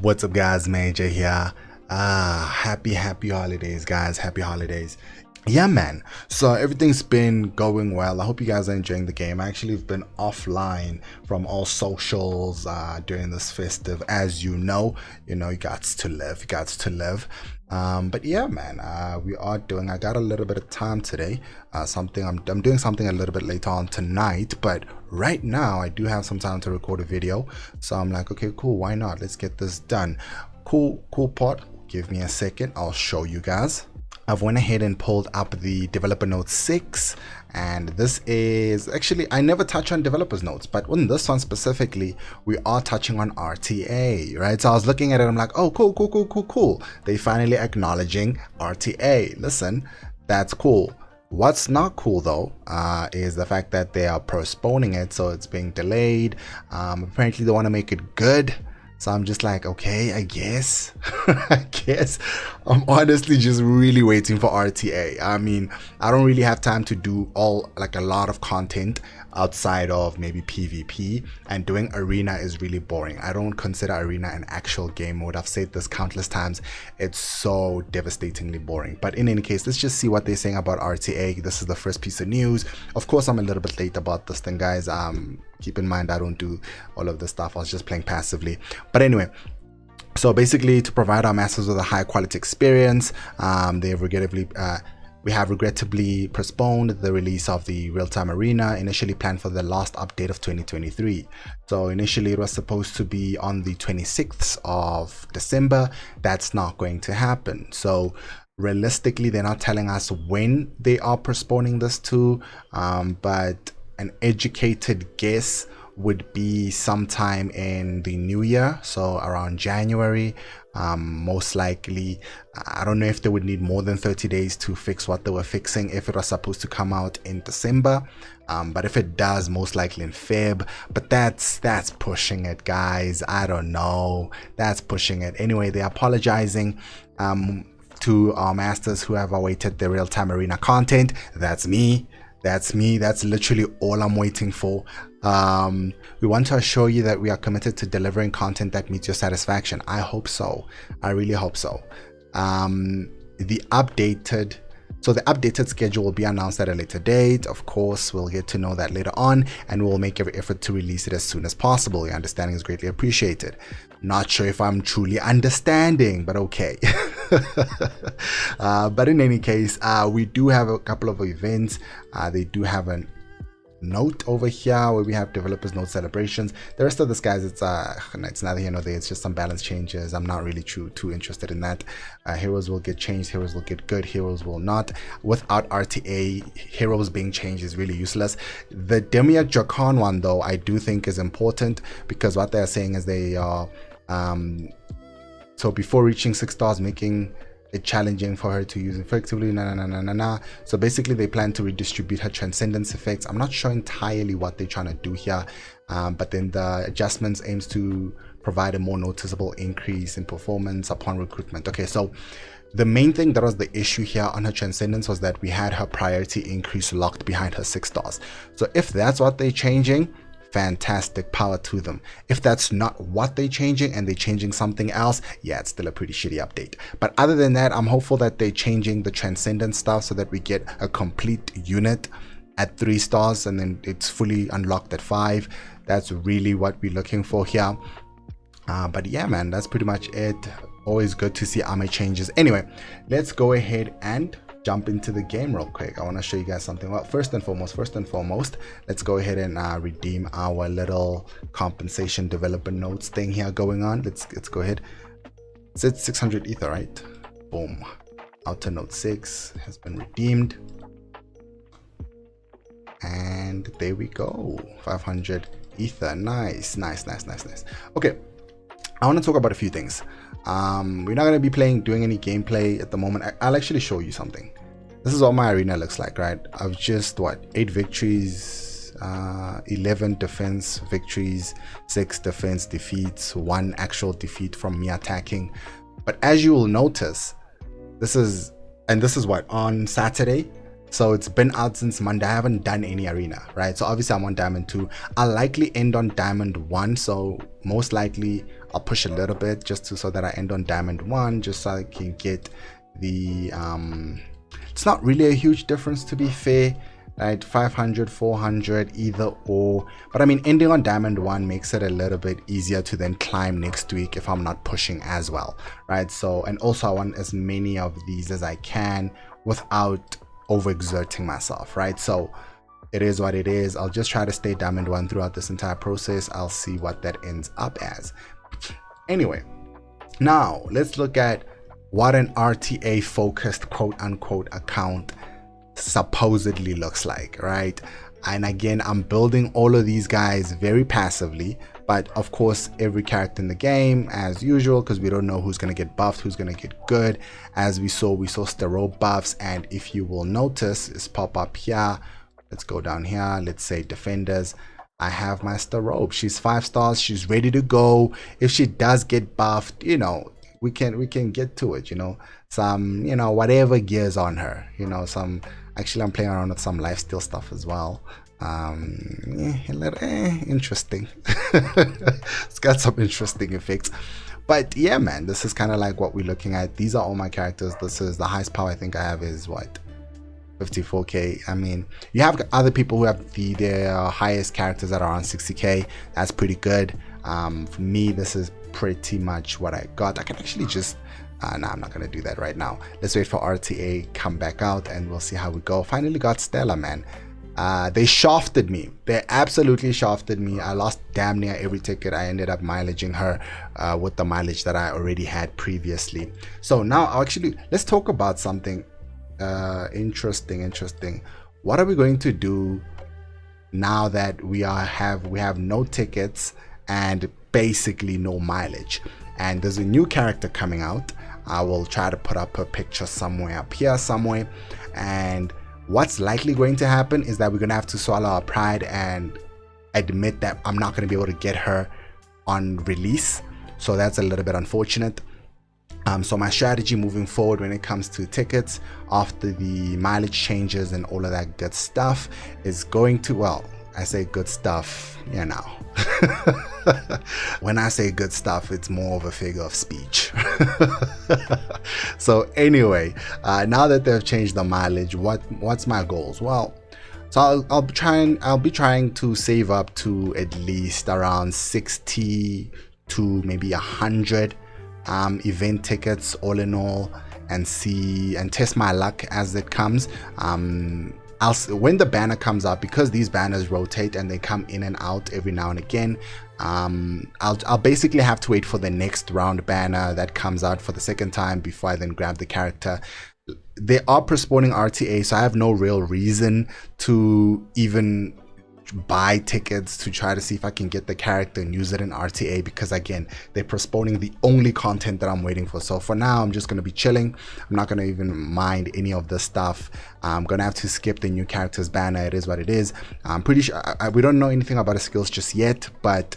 What's up guys, Major here. Happy holidays guys, happy holidays. Yeah man, so everything's been going well. I hope you guys are enjoying the game. I actually have been offline from all socials during this festive. As you know, you got to live. But yeah man, I got a little bit of time today. I'm doing something a little bit later on tonight, but right now I do have some time to record a video. So I'm like, okay, cool, why not? Let's get this done. Cool part. Give me a second, I'll show you guys. I've went ahead and pulled up the developer notes 6, and this is actually, I never touch on developers notes, but on this one specifically we are touching on RTA, right? So I was looking at it, I'm like, oh cool. They finally acknowledging RTA. Listen, that's cool. What's not cool though is the fact that they are postponing it, so it's being delayed. Apparently they want to make it good. So I'm just like, okay, I guess. I'm honestly just really waiting for RTA. I mean, I don't really have time to do a lot of content outside of maybe PvP, and doing arena is really boring. I don't consider arena an actual game mode. I've said this countless times. It's so devastatingly boring. But in any case, let's just see what they're saying about RTA. This is the first piece of news. Of course, I'm a little bit late about this thing, guys. Keep in mind, I don't do all of this stuff. I was just playing passively. But anyway, so basically, to provide our masters with a high quality experience, we have regrettably postponed the release of the real-time arena, initially planned for the last update of 2023. So initially it was supposed to be on the 26th of December. That's not going to happen. So realistically, they're not telling us when they are postponing this to, but an educated guess would be sometime in the new year, so around January. Most likely, I don't know if they would need more than 30 days to fix what they were fixing if it was supposed to come out in December, but if it does, most likely in Feb. But that's pushing it, guys. I don't know, that's pushing it. Anyway, they're apologizing to our masters who have awaited the real-time arena content. That's me. That's literally all I'm waiting for. We want to assure you that we are committed to delivering content that meets your satisfaction. I hope so. I really hope so. The updated schedule will be announced at a later date. Of course, we'll get to know that later on, and we'll make every effort to release it as soon as possible. Your understanding is greatly appreciated. Not sure if I'm truly understanding, but okay. But in any case, we do have a couple of events. They do have a note over here where we have developers note celebrations. The rest of this, guys, it's neither here nor there. It's just some balance changes. I'm not really too interested in that. Heroes will get changed, heroes will get good, heroes will not. Without RTA, heroes being changed is really useless. The Demiurge Dracan one though, I do think is important, because what they're saying is they are so before reaching 6 stars, making it challenging for her to use effectively. So basically they plan to redistribute her transcendence effects. I'm not sure entirely what they're trying to do here, but then the adjustments aims to provide a more noticeable increase in performance upon recruitment. Okay, so the main thing that was the issue here on her transcendence was that we had her priority increase locked behind her 6 stars. So if that's what they're changing, fantastic, power to them. If that's not what they're changing and they're changing something else, yeah, it's still a pretty shitty update. But other than that, I'm hopeful that they're changing the transcendent stuff so that we get a complete unit at 3 stars and then it's fully unlocked at 5. That's really what we're looking for here. But yeah man, that's pretty much it. Always good to see armor changes. Anyway, let's go ahead and jump into the game real quick. I want to show you guys something. Well, first and foremost, let's go ahead and redeem our little compensation developer notes thing here going on. Let's go ahead. It's 600 ether, right? Boom. Outer note 6 has been redeemed, and there we go. 500 ether. Nice. Okay, I want to talk about a few things. We're not going to be doing any gameplay at the moment. I'll actually show you something. This is what my arena looks like, right? I've just 8 victories, 11 defense victories, 6 defense defeats, 1 actual defeat from me attacking. But as you will notice, this is what on Saturday So it's been out since Monday. I haven't done any arena, right? So obviously I'm on diamond 2. I'll likely end on diamond 1. So most likely I'll push a little bit just to so that I end on diamond 1, just so I can get the it's not really a huge difference, to be fair, right? 500, 400, either or. But I mean, ending on diamond 1 makes it a little bit easier to then climb next week if I'm not pushing as well, right? So, and also I want as many of these as I can without overexerting myself, right? So it is what it is. I'll just try to stay diamond 1 throughout this entire process. I'll see what that ends up as. Anyway, now let's look at what an RTA focused quote unquote account supposedly looks like, right? And again, I'm building all of these guys very passively, but of course every character in the game as usual, because we don't know who's going to get buffed, who's going to get good. As we saw steroid buffs, and if you will notice, it's pop up here. Let's go down here. Let's say defenders. I have my steroid. She's 5 stars. She's ready to go. If she does get buffed, you know, we can get to it, you know, some, you know, whatever gears on her, you know, some, actually I'm playing around with some lifesteal stuff as well. A little interesting. It's got some interesting effects, but yeah, man, this is kind of like what we're looking at. These are all my characters. This is the highest power I think I have is what, 54k. I mean, you have other people who have their highest characters that are on 60k. That's pretty good. For me, this is pretty much what I got. I can actually just no, I'm not gonna do that right now. Let's wait for RTA come back out and we'll see how we go. Finally got Stella, man. They shafted me. They absolutely shafted me. I lost damn near every ticket. I ended up mileaging her with the mileage that I already had previously. So now actually let's talk about something interesting. What are we going to do now that we have no tickets and basically no mileage? And there's a new character coming out. I will try to put up a picture somewhere up here somewhere, and what's likely going to happen is that we're gonna have to swallow our pride and admit that I'm not going to be able to get her on release. So that's a little bit unfortunate. So my strategy moving forward when it comes to tickets after the mileage changes and all of that good stuff is going to, well, I say good stuff, you know. When I say good stuff, it's more of a figure of speech. So anyway, now that they've changed the mileage, what's my goals? Well, so I'll be trying to save up to at least around 60 to maybe 100 event tickets all in all, and see and test my luck as it comes. When the banner comes out, because these banners rotate and they come in and out every now and again, I'll basically have to wait for the next round banner that comes out for the second time before I then grab the character. They are postponing RTA, so I have no real reason to even buy tickets to try to see if I can get the character and use it in RTA, because again, they're postponing the only content that I'm waiting for. So for now, I'm just going to be chilling. I'm not going to even mind any of this stuff. I'm going to have to skip the new characters banner. It is what it is. I'm pretty sure we don't know anything about the skills just yet, but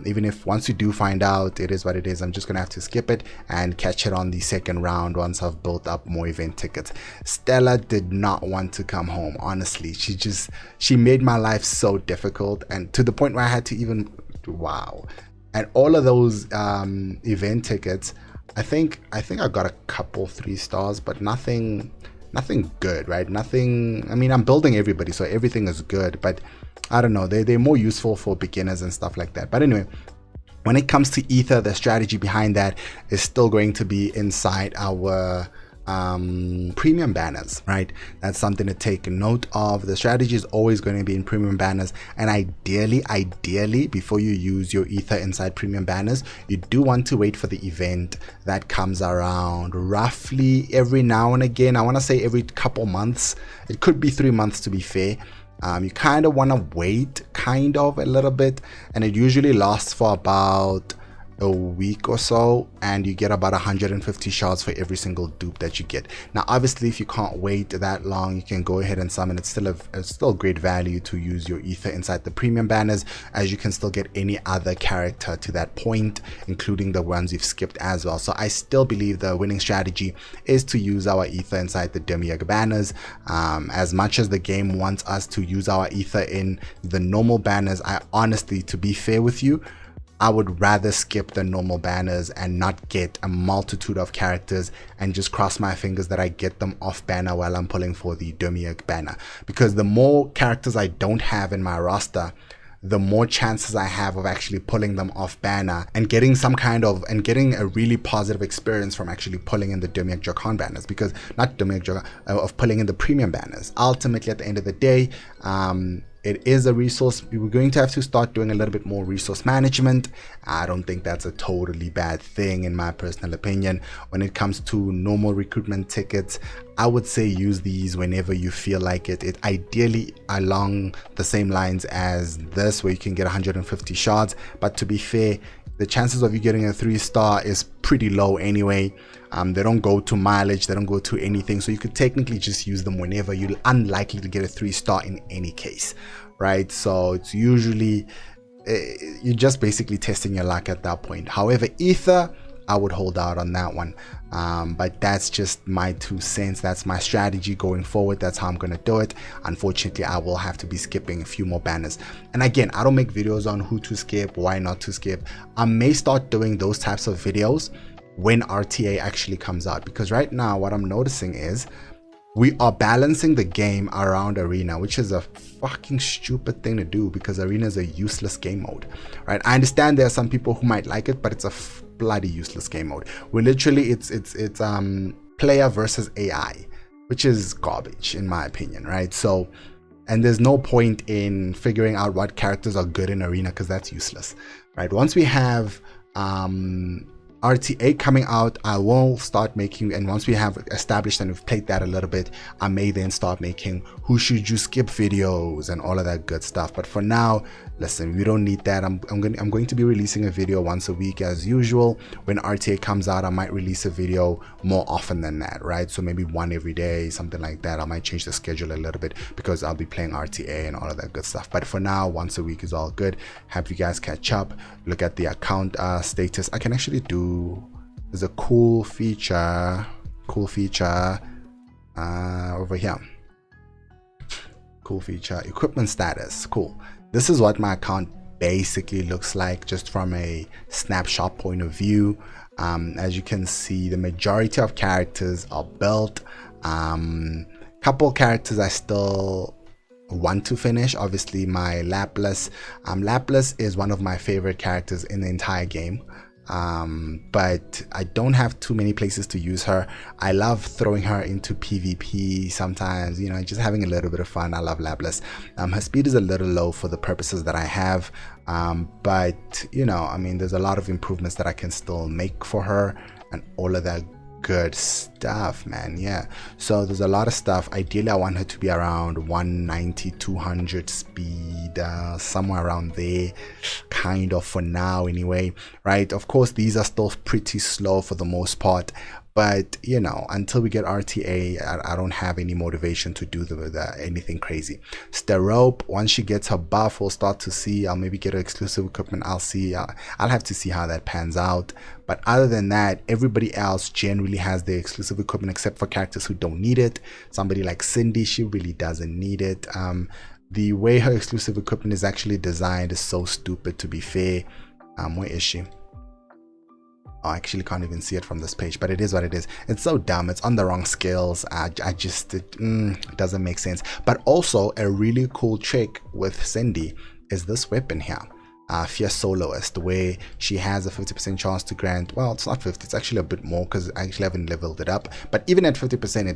even if once you do find out, it is what it is. I'm just going to have to skip it and catch it on the second round once I've built up more event tickets. Stella did not want to come home, honestly. She made my life so difficult, and to the point where I had to even, wow. And all of those event tickets, I think I got a couple 3 stars, but nothing good, right? Nothing. I mean, I'm building everybody, so everything is good, but I don't know, they're more useful for beginners and stuff like that. But anyway, when it comes to Ether, the strategy behind that is still going to be inside our premium banners, right? That's something to take note of. The strategy is always going to be in premium banners, and ideally before you use your Ether inside premium banners, you do want to wait for the event that comes around roughly every now and again. I want to say every couple months. It could be 3 months to be fair. You kind of want to wait a little bit, and it usually lasts for about a week or so, and you get about 150 shards for every single dupe that you get. Now obviously if you can't wait that long, you can go ahead and summon. It's still great value to use your ether inside the premium banners, as you can still get any other character to that point, including the ones you've skipped as well. So I still believe the winning strategy is to use our ether inside the demiurge banners. As much as the game wants us to use our ether in the normal banners, I honestly, to be fair with you, I would rather skip the normal banners and not get a multitude of characters and just cross my fingers that I get them off banner while I'm pulling for the demiurge banner. Because the more characters I don't have in my roster, the more chances I have of actually pulling them off banner and getting getting a really positive experience from actually pulling in the demiurge Jokan banners, because not demiurge of pulling in the premium banners. Ultimately, at the end of the day, it is a resource. We're going to have to start doing a little bit more resource management. I don't think that's a totally bad thing in my personal opinion. When it comes to normal recruitment tickets, I would say use these whenever you feel like it. It ideally along the same lines as this, where you can get 150 shards, but to be fair, the chances of you getting a 3-star is pretty low anyway. They don't go to mileage, they don't go to anything, so you could technically just use them whenever. You're unlikely to get a 3-star in any case, right? So it's usually you're just basically testing your luck at that point. However, ether, I would hold out on that one, but that's just my 2 cents. That's my strategy going forward. That's how I'm gonna do it. Unfortunately, I will have to be skipping a few more banners, and again, I don't make videos on who to skip, why not to skip. I may start doing those types of videos when RTA actually comes out, because right now what I'm noticing is we are balancing the game around arena, which is a fucking stupid thing to do, because arena is a useless game mode, right? I understand there are some people who might like it, but it's a bloody useless game mode. We literally, it's player versus AI, which is garbage in my opinion, right? So, and there's no point in figuring out what characters are good in arena, because that's useless, right? Once we have RTA coming out, I will start making, and once we have established and we've played that a little bit, I may then start making who should you skip videos and all of that good stuff. But for now, listen, we don't need that. I'm going to be releasing a video once a week as usual. When RTA comes out, I might release a video more often than that, right? So maybe one every day, something like that. I might change the schedule a little bit because I'll be playing RTA and all of that good stuff. But for now, once a week is all good. Have you guys catch up, look at the account status. I can actually do, there's a cool feature over here. Cool feature, equipment status. Cool. This is what my account basically looks like, just from a snapshot point of view. As you can see, the majority of characters are built. Couple characters I still want to finish. Obviously my Laplas. Laplas is one of my favorite characters in the entire game. But I don't have too many places to use her. I love throwing her into PvP sometimes, you know, just having a little bit of fun. I love Laplas. Her speed is a little low for the purposes that I have, but you know, I mean, there's a lot of improvements that I can still make for her and all of that good stuff, man. Yeah, so there's a lot of stuff. Ideally I want her to be around 190, 200 speed, somewhere around there, kind of, for now anyway, right? Of course these are still pretty slow for the most part, but you know, until we get RTA, I don't have any motivation to do anything crazy. Sterope, once she gets her buff, we'll start to see. I'll maybe get her exclusive equipment. I'll see. I'll have to see how that pans out. But other than that, everybody else generally has their exclusive equipment, except for characters who don't need it. Somebody like Cindy, she really doesn't need it. The way her exclusive equipment is actually designed is so stupid, to be fair. Where is she? I actually can't even see it from this page, but it is what it is. It's so dumb. It's on the wrong scales. It doesn't make sense. But also a really cool trick with Cindy is this weapon here, Fierce Soloist, where she has a 50% chance to grant, well, it's not 50, it's actually a bit more because I actually haven't leveled it up, but even at 50%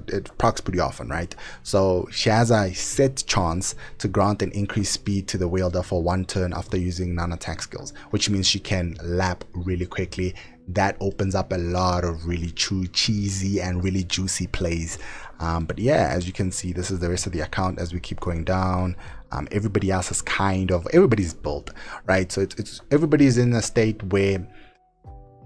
it procs pretty often, right? So she has a set chance to grant an increased speed to the wielder for 1 turn after using non-attack skills, which means she can lap really quickly. that opens up a lot of really cheesy and really juicy plays. But yeah, as you can see, this is the rest of the account as we keep going down. Everybody else is everybody's built, right? So it's everybody's in a state where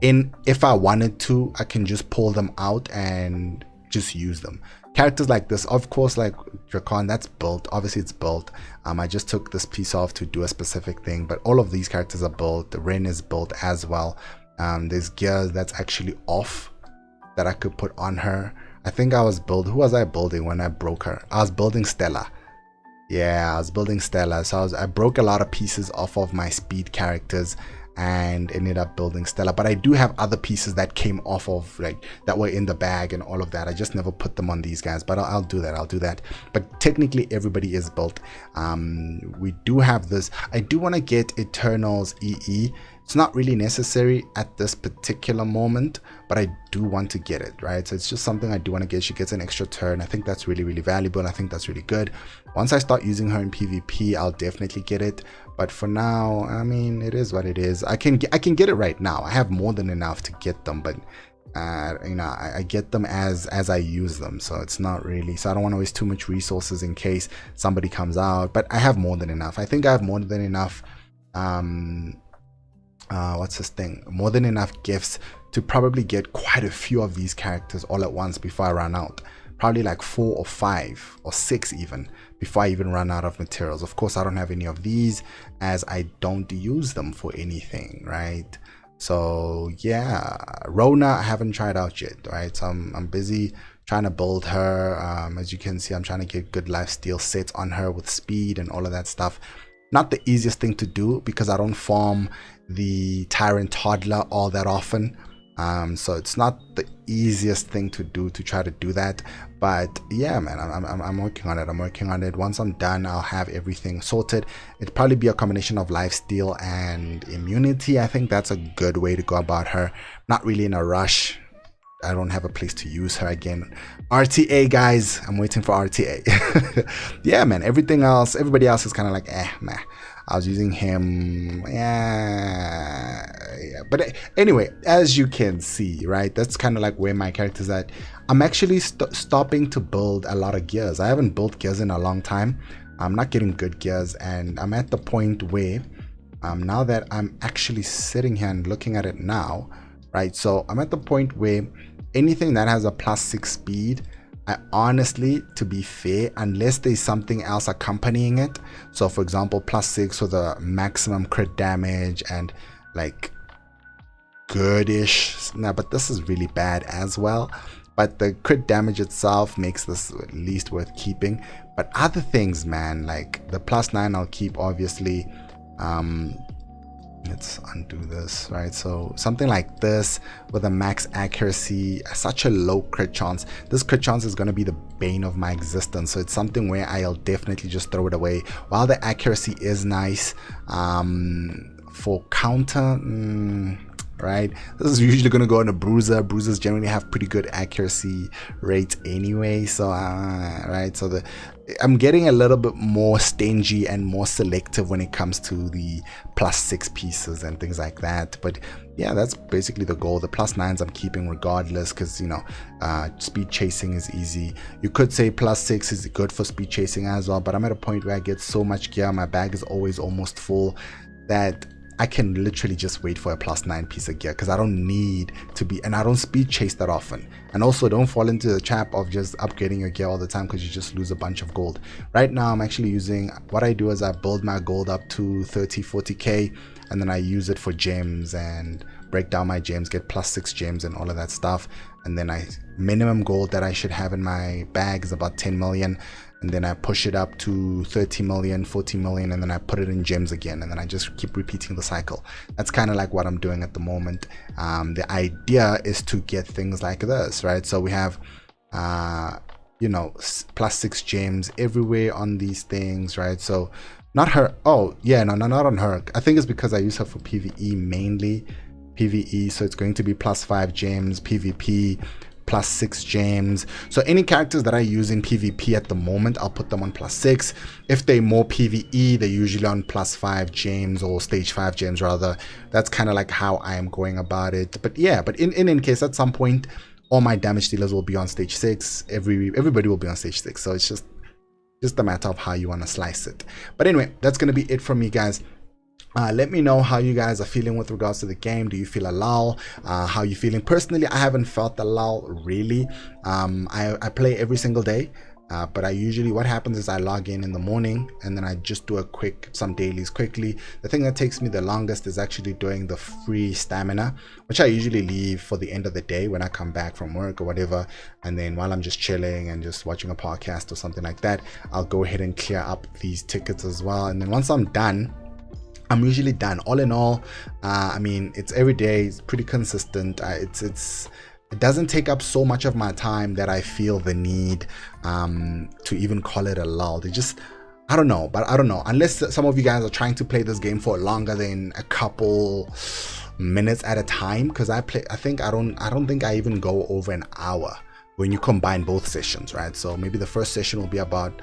if I wanted to, I can just pull them out and just use them. Characters like this, of course, like Dracon, that's built. Obviously it's built. I just took this piece off to do a specific thing, but all of these characters are built. The Ren is built as well. There's gears that's actually off that I could put on her. I think I was who was I building when I broke her? I was building Stella. Yeah, I was building Stella. So I broke a lot of pieces off of my speed characters and ended up building Stella. But I do have other pieces that came off of, like, that were in the bag and all of that. I just never put them on these guys, but I'll do that. But technically everybody is built. We do have this. I do want to get Eternals EE. It's not really necessary at this particular moment, but I do want to get it, right? So it's just something I do want to get. She gets an extra turn. I think that's really, really valuable. I think that's really good. Once I start using her in PvP, I'll definitely get it. But for now, I mean, it is what it is. I can get it right now. I have more than enough to get them, but you know, I get them as I use them, so it's not really, so I don't want to waste too much resources in case somebody comes out. But I have more than enough. I think I have more than enough what's this thing, more than enough gifts to probably get quite a few of these characters all at once before I run out. Probably like 4 or 5 or 6 even before I even run out of materials. Of course, I don't have any of these as I don't use them for anything, right? So yeah, Rona I haven't tried out yet, right? So I'm busy trying to build her. As you can see, I'm trying to get good lifesteal sets on her with speed and all of that stuff. Not the easiest thing to do because I don't farm the Tyrant Toddler all that often. So it's not the easiest thing to do to try to do that. But yeah, man, I'm working on it. Once I'm done, I'll have everything sorted. It'd probably be a combination of lifesteal and immunity. I think that's a good way to go about her. Not really in a rush. I don't have a place to use her again. RTA, guys, I'm waiting for RTA. Yeah, man, everybody else is kind of like, man. I was using him, yeah. But anyway, as you can see, right, that's kind of like where my character's at. I'm actually stopping to build a lot of gears. I haven't built gears in a long time. I'm not getting good gears, and I'm at the point where now that I'm actually sitting here and looking at it now, right, so I'm at the point where anything that has a +6 speed, I honestly, to be fair, unless there's something else accompanying it, so for example +6 for the maximum crit damage and like goodish, nah, but this is really bad as well, but the crit damage itself makes this at least worth keeping. But other things, man, like the +9 I'll keep, obviously. Let's undo this, right? So something like this with a max accuracy, such a low crit chance. This crit chance is going to be the bane of my existence, so it's something where I'll definitely just throw it away. While the accuracy is nice, for counter, right, this is usually going to go on a bruiser. Bruisers generally have pretty good accuracy rates anyway, so right, so I'm getting a little bit more stingy and more selective when it comes to the +6 pieces and things like that. But yeah, that's basically the goal. The +9s I'm keeping regardless, because you know, speed chasing is easy. You could say +6 is good for speed chasing as well, but I'm at a point where I get so much gear, my bag is always almost full, that I can literally just wait for a +9 piece of gear, because I don't need to be, and I don't speed chase that often. And also, don't fall into the trap of just upgrading your gear all the time, because you just lose a bunch of gold. Right now I'm actually using, what I do is I build my gold up to 30-40k, and then I use it for gems and break down my gems, get +6 gems and all of that stuff. And then minimum gold that I should have in my bag is about 10 million, and then I push it up to 30 million, 40 million, and then I put it in gems again, and then I just keep repeating the cycle. That's kind of like what I'm doing at the moment. The idea is to get things like this, right? So we have you know, +6 gems everywhere on these things, right? So not her, oh yeah, no, not on her. I think it's because I use her for PvE mainly, PvE, so it's going to be +5 gems, PvP +6 gems. So any characters that I use in PvP at the moment, I'll put them on +6. If they're more PvE, they're usually on +5 gems, or stage 5 gems rather. That's kind of like how I am going about it. But yeah, but in any case, at some point all my damage dealers will be on stage 6. Everybody will be on stage 6. So it's just a matter of how you want to slice it. But anyway, that's going to be it from me, guys. Let me know how you guys are feeling with regards to the game. Do you feel a lull? How are you feeling? Personally, I haven't felt the lull really. I play every single day, but I usually, what happens is I log in the morning and then I just do some dailies quickly. The thing that takes me the longest is actually doing the free stamina, which I usually leave for the end of the day when I come back from work or whatever. And then while I'm just chilling and just watching a podcast or something like that, I'll go ahead and clear up these tickets as well. And then once I'm done, I'm usually done. All in all, I mean, it's every day, it's pretty consistent. It doesn't take up so much of my time that I feel the need to even call it a lull. They just, I don't know, unless some of you guys are trying to play this game for longer than a couple minutes at a time, because I don't think I even go over an hour when you combine both sessions, right? So maybe the first session will be about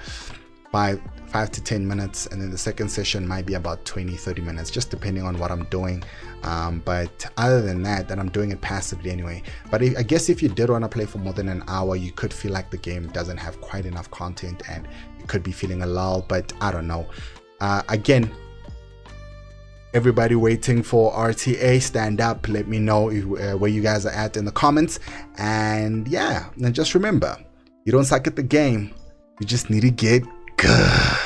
5 to 10 minutes, and then the second session might be about 20-30 minutes, just depending on what I'm doing. But other than that, then I'm doing it passively anyway. But I guess if you did want to play for more than an hour, you could feel like the game doesn't have quite enough content and you could be feeling a lull. But I don't know. Again, everybody waiting for RTA, stand up. Let me know where you guys are at in the comments. And yeah, and just remember, you don't suck at the game, you just need to get good.